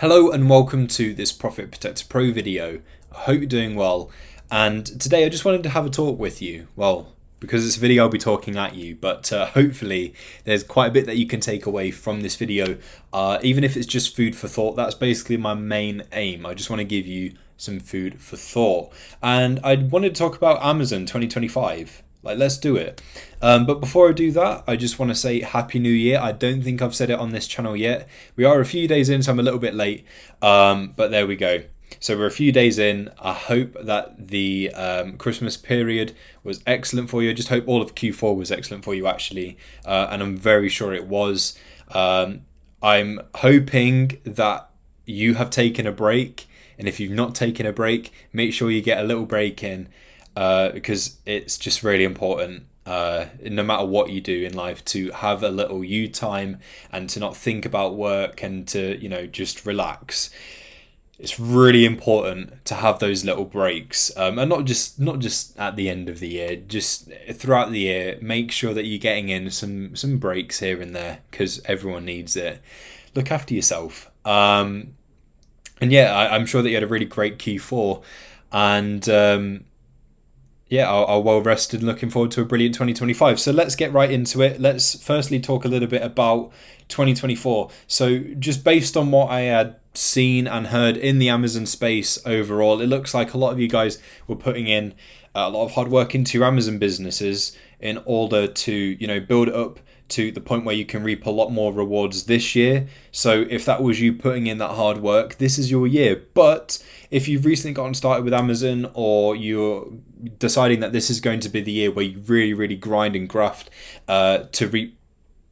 Hello and welcome to this Profit Protector Pro video. I hope you're doing well, and today I just wanted to have a talk with you. Well, because it's a video I'll be talking at you, but hopefully there's quite a bit that you can take away from this video, even if it's just food for thought. That's basically my main aim. I just want to give you some food for thought, and I wanted to talk about Amazon 2025. Let's do it. But before I do that, I just want to say Happy New Year. I don't think I've said it on this channel yet. We are a few days in, so I'm a little bit late. But there we go. So we're a few days in. I hope that the Christmas period was excellent for you. I just hope all of Q4 was excellent for you, actually. And I'm very sure it was. I'm hoping that you have taken a break. And if you've not taken a break, make sure you get a little break in. Because it's just really important, no matter what you do in life, to have a little you time and to not think about work and to, just relax. It's really important to have those little breaks, and not just at the end of the year, just throughout the year. Make sure that you're getting in some breaks here and there, because everyone needs it. Look after yourself. And yeah, I'm sure that you had a really great Q4, and are well rested and looking forward to a brilliant 2025. So let's get right into it. Let's firstly talk a little bit about 2024. So just based on what I had seen and heard in the Amazon space overall, it looks like a lot of you guys were putting in a lot of hard work into your Amazon businesses in order to, build it up to the point where you can reap a lot more rewards this year. So if that was you putting in that hard work, this is your year. But if you've recently gotten started with Amazon, or you're deciding that this is going to be the year where you really, really grind and graft to reap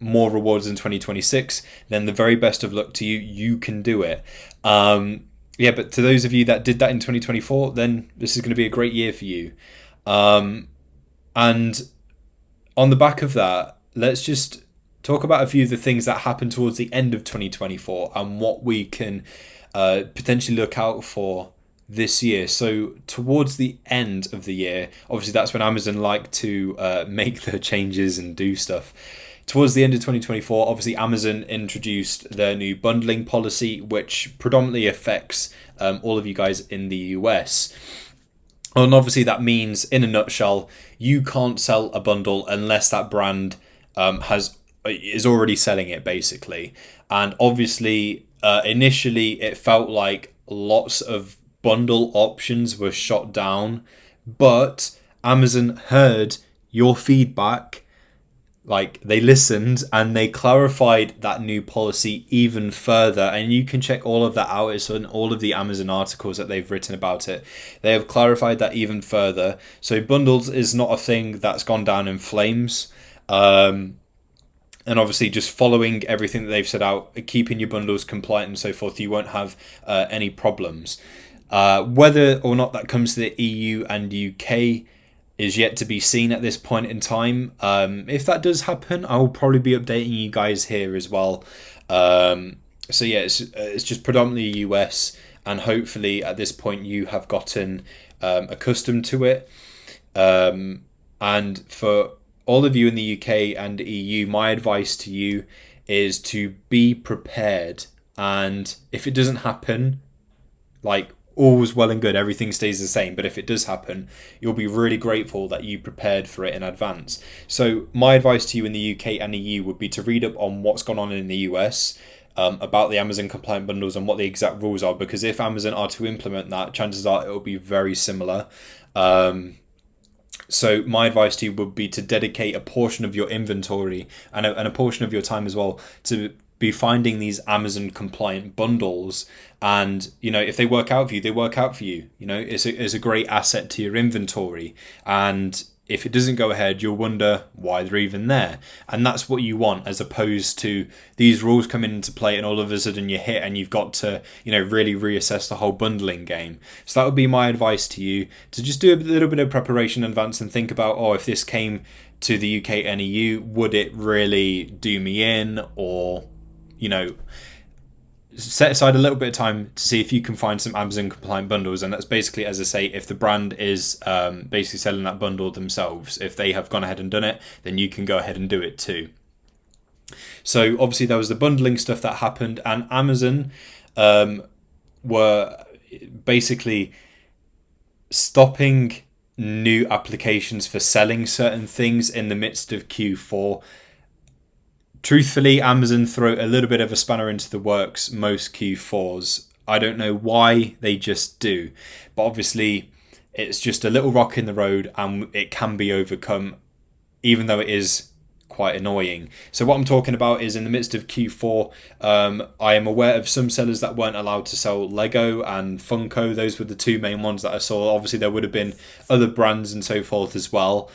more rewards in 2026, then the very best of luck to you. You can do it. But to those of you that did that in 2024, then this is going to be a great year for you. And on the back of that, let's just talk about a few of the things that happened towards the end of 2024 and what we can potentially look out for this year. So towards the end of the year, obviously that's when Amazon like to make the changes and do stuff. Towards the end of 2024, obviously Amazon introduced their new bundling policy, which predominantly affects all of you guys in the US. And obviously that means, in a nutshell, you can't sell a bundle unless that brand is already selling it, basically. And obviously initially it felt like lots of bundle options were shot down, but Amazon heard your feedback. They listened and they clarified that new policy even further, and you can check all of that out. It's in all of the Amazon articles that they've written about it. They have clarified that even further. So bundles is not a thing that's gone down in flames. And obviously just following everything that they've set out, keeping your bundles compliant and so forth, you won't have any problems. Whether or not that comes to the EU and UK is yet to be seen at this point in time. If that does happen, I will probably be updating you guys here as well. It's just predominantly US, and hopefully at this point you have gotten accustomed to it. And for all of you in the UK and EU, my advice to you is to be prepared. And if it doesn't happen, all's well and good, everything stays the same. But if it does happen, you'll be really grateful that you prepared for it in advance. So my advice to you in the UK and EU would be to read up on what's gone on in the US about the Amazon compliant bundles and what the exact rules are, because if Amazon are to implement that, chances are it will be very similar. So my advice to you would be to dedicate a portion of your inventory and a portion of your time as well to be finding these Amazon compliant bundles. And if they work out for you, they work out for you. It's a great asset to your inventory. And if it doesn't go ahead, you'll wonder why they're even there. And that's what you want, as opposed to these rules coming into play and all of a sudden you hit and you've got to really reassess the whole bundling game. So that would be my advice to you, to just do a little bit of preparation in advance and think about, if this came to the UK and EU, would it really do me in? Or set aside a little bit of time to see if you can find some Amazon compliant bundles. And that's basically, as I say, if the brand is basically selling that bundle themselves. If they have gone ahead and done it, then you can go ahead and do it too. So obviously there was the bundling stuff that happened, and Amazon were basically stopping new applications for selling certain things in the midst of Q4. Truthfully, Amazon throw a little bit of a spanner into the works most Q4s. I don't know why, they just do. But obviously, it's just a little rock in the road and it can be overcome, even though it is quite annoying. So what I'm talking about is in the midst of Q4, I am aware of some sellers that weren't allowed to sell Lego and Funko. Those were the two main ones that I saw. Obviously, there would have been other brands and so forth as well.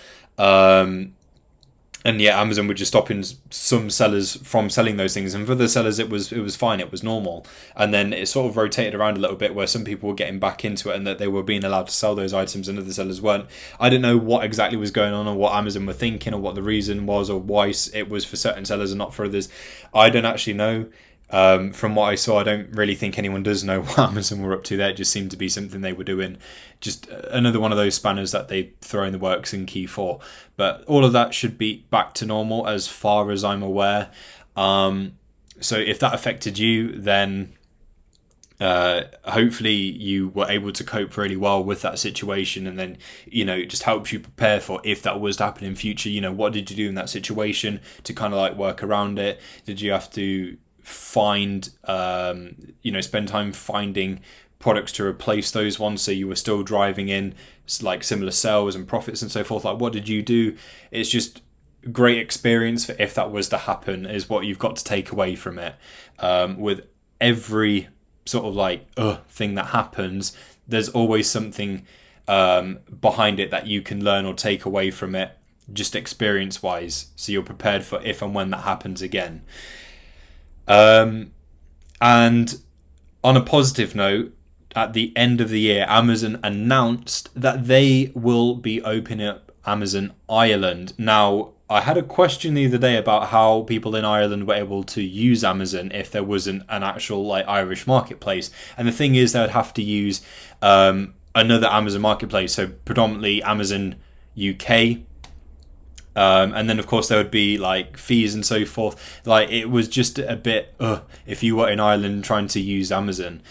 And yeah, Amazon were just stopping some sellers from selling those things, and for the sellers it was fine, it was normal. And then it sort of rotated around a little bit where some people were getting back into it and that they were being allowed to sell those items and other sellers weren't. I don't know what exactly was going on or what Amazon were thinking or what the reason was or why it was for certain sellers and not for others. I don't actually know. From what I saw, I don't really think anyone does know what Amazon were up to there. It just seemed to be something they were doing. Just another one of those spanners that they throw in the works in Q4. But all of that should be back to normal as far as I'm aware. So if that affected you, then hopefully you were able to cope really well with that situation, and then it just helps you prepare for if that was to happen in future. What did you do in that situation to kind of like work around it? Did you have to find spend time finding products to replace those ones so you were still driving in like similar sales and profits and so forth? Like, what did you do? It's just great experience for if that was to happen is what you've got to take away from it. With every sort of like thing that happens, there's always something behind it that you can learn or take away from it, just experience wise, so you're prepared for if and when that happens again. And on a positive note, at the end of the year, Amazon announced that they will be opening up Amazon Ireland. Now, I had a question the other day about how people in Ireland were able to use Amazon if there wasn't an actual like Irish marketplace. And the thing is, they would have to use another Amazon marketplace, so predominantly Amazon UK. And then of course there would be like fees and so forth. Like, it was just a bit if you were in Ireland trying to use Amazon.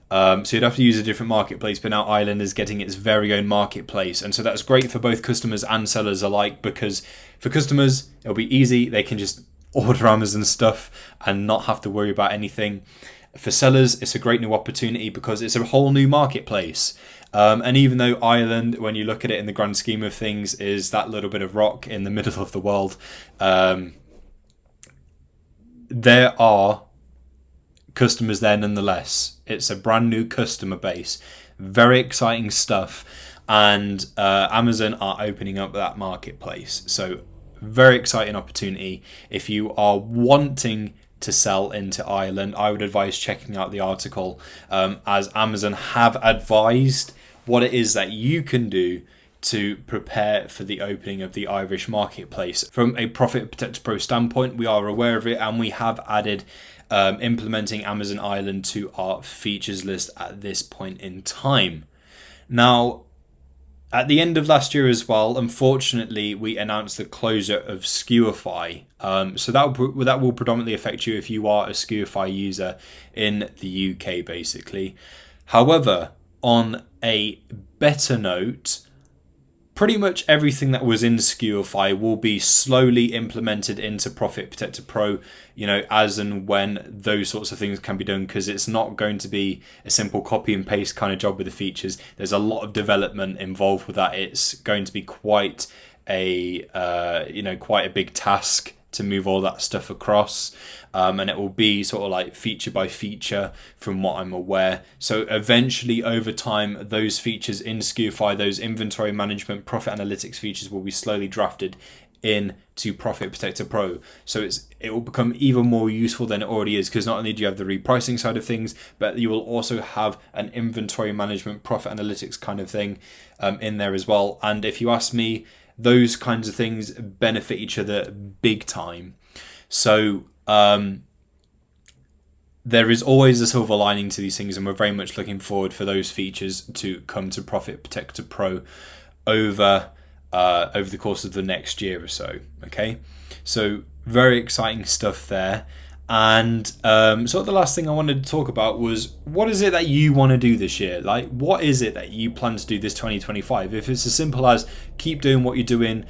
So you'd have to use a different marketplace, but now Ireland is getting its very own marketplace, and so that's great for both customers and sellers alike, because for customers it'll be easy, they can just order Amazon stuff and not have to worry about anything. For sellers, it's a great new opportunity because it's a whole new marketplace. And even though Ireland, when you look at it in the grand scheme of things, is that little bit of rock in the middle of the world, there are customers there nonetheless. It's a brand new customer base. Very exciting stuff. And Amazon are opening up that marketplace. So very exciting opportunity. If you are wanting to sell into Ireland, I would advise checking out the article, as Amazon have advised what it is that you can do to prepare for the opening of the Irish marketplace. From a Profit Protector Pro standpoint, we are aware of it, and we have added implementing Amazon Ireland to our features list at this point in time. Now, at the end of last year as well, unfortunately, we announced the closure of Skewify. So that will predominantly affect you if you are a Skewify user in the UK, basically. However, on a better note, pretty much everything that was in Skewify will be slowly implemented into Profit Protector Pro, as and when those sorts of things can be done, because it's not going to be a simple copy and paste kind of job with the features. There's a lot of development involved with that. It's going to be quite a big task to move all that stuff across, and it will be sort of like feature by feature from what I'm aware. So eventually over time, those features in Skewify, those inventory management, profit analytics features, will be slowly drafted into Profit Protector Pro. So it will become even more useful than it already is, because not only do you have the repricing side of things, but you will also have an inventory management, profit analytics kind of thing in there as well. And if you ask me, those kinds of things benefit each other big time. So there is always a silver lining to these things, and we're very much looking forward for those features to come to Profit Protector Pro over the course of the next year or so. Okay, so very exciting stuff there. And sort of the last thing I wanted to talk about was, what is it that you want to do this year? Like, what is it that you plan to do this 2025? If it's as simple as keep doing what you're doing,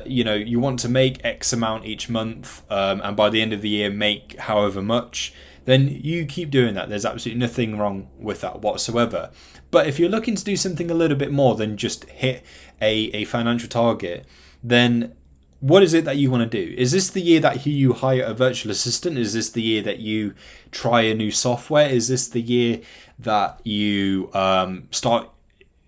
you want to make X amount each month, and by the end of the year make however much, then you keep doing that. There's absolutely nothing wrong with that whatsoever. But if you're looking to do something a little bit more than just hit a financial target, then what is it that you want to do? Is this the year that you hire a virtual assistant? Is this the year that you try a new software? Is this the year that you start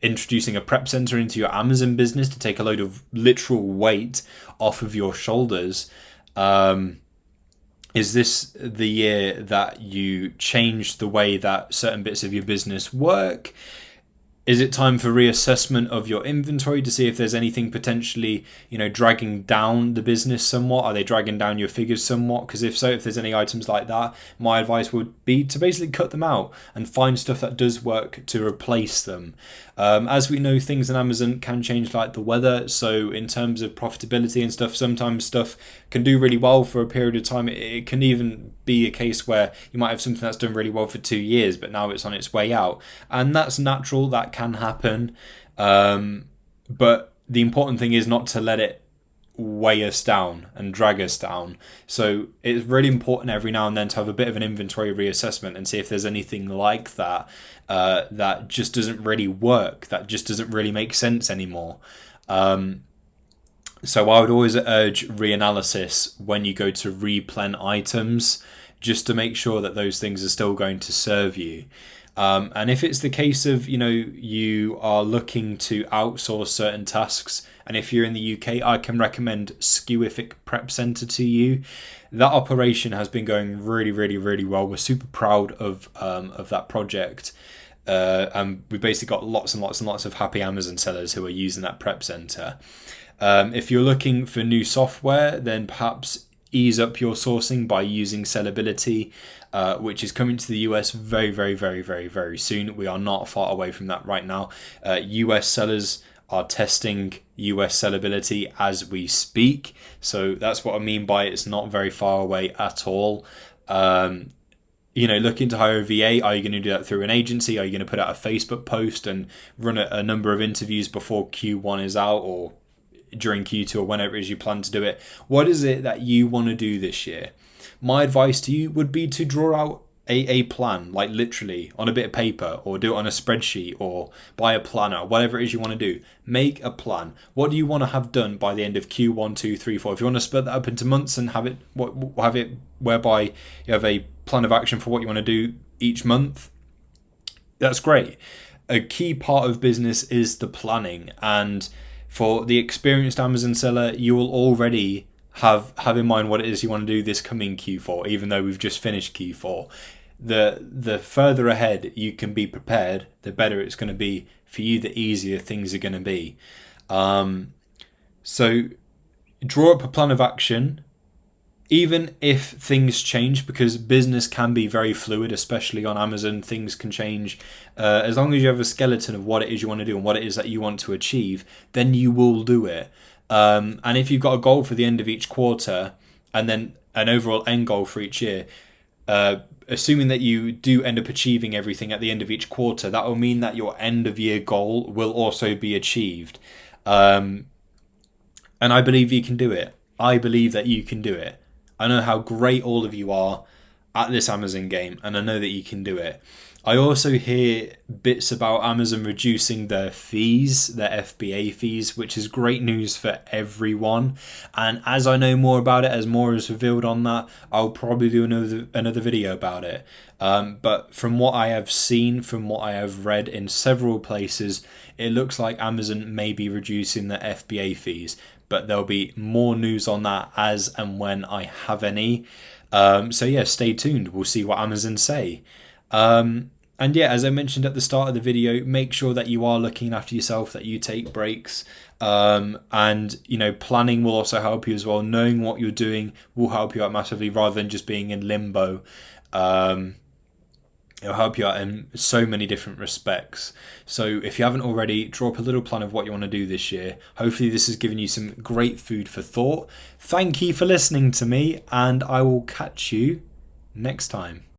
introducing a prep center into your Amazon business to take a load of literal weight off of your shoulders? Is this the year that you change the way that certain bits of your business work? Is it time for reassessment of your inventory to see if there's anything potentially, dragging down the business somewhat? Are they dragging down your figures somewhat? Because if so, if there's any items like that, my advice would be to basically cut them out and find stuff that does work to replace them. As we know, things in Amazon can change like the weather. So in terms of profitability and stuff, sometimes stuff can do really well for a period of time. It can even be a case where you might have something that's done really well for 2 years, but now it's on its way out. And that's natural. That can happen. But the important thing is not to let it weigh us down and drag us down. So it's really important every now and then to have a bit of an inventory reassessment and see if there's anything like that that just doesn't really work, that just doesn't really make sense anymore. So I would always urge reanalysis when you go to replen items, just to make sure that those things are still going to serve you. And if it's the case of, you are looking to outsource certain tasks, and if you're in the UK, I can recommend Skewific Prep Center to you. That operation has been going really, really, really well. We're super proud of that project. And we've basically got lots and lots and lots of happy Amazon sellers who are using that prep center. If you're looking for new software, then perhaps ease up your sourcing by using Sellability, which is coming to the US very, very, very, very, very soon. We are not far away from that right now. US sellers are testing US Sellability as we speak. So that's what I mean by it's not very far away at all. Looking to hire a VA, are you going to do that through an agency? Are you going to put out a Facebook post and run a number of interviews before Q1 is out, or during Q2, or whenever it is you plan to do it? What is it that you want to do this year? My advice to you would be to draw out a plan, like literally on a bit of paper, or do it on a spreadsheet, or buy a planner, whatever it is you want to do. Make a plan. What do you want to have done by the end of Q1, 2, 3, 4? If you want to split that up into months and have it whereby you have a plan of action for what you want to do each month, that's great. A key part of business is the planning, and for the experienced Amazon seller, you will already have in mind what it is you want to do this coming Q4, even though we've just finished Q4. The further ahead you can be prepared, the better it's going to be for you, the easier things are going to be. So draw up a plan of action, even if things change, because business can be very fluid, especially on Amazon. Things can change. As long as you have a skeleton of what it is you want to do and what it is that you want to achieve, then you will do it. And if you've got a goal for the end of each quarter and then an overall end goal for each year, assuming that you do end up achieving everything at the end of each quarter, that will mean that your end of year goal will also be achieved. And I believe you can do it. I believe that you can do it. I know how great all of you are at this Amazon game, and I know that you can do it. I also hear bits about Amazon reducing their fees, their FBA fees, which is great news for everyone. And as I know more about it, as more is revealed on that, I'll probably do another video about it. But from what I have seen, from what I have read in several places, it looks like Amazon may be reducing their FBA fees. But there'll be more news on that as and when I have any. So yeah, stay tuned. We'll see what Amazon say. And yeah, as I mentioned at the start of the video, make sure that you are looking after yourself, that you take breaks. And, planning will also help you as well. Knowing what you're doing will help you out massively, rather than just being in limbo. It'll help you out in so many different respects. So if you haven't already, draw up a little plan of what you want to do this year. Hopefully this has given you some great food for thought. Thank you for listening to me, and I will catch you next time.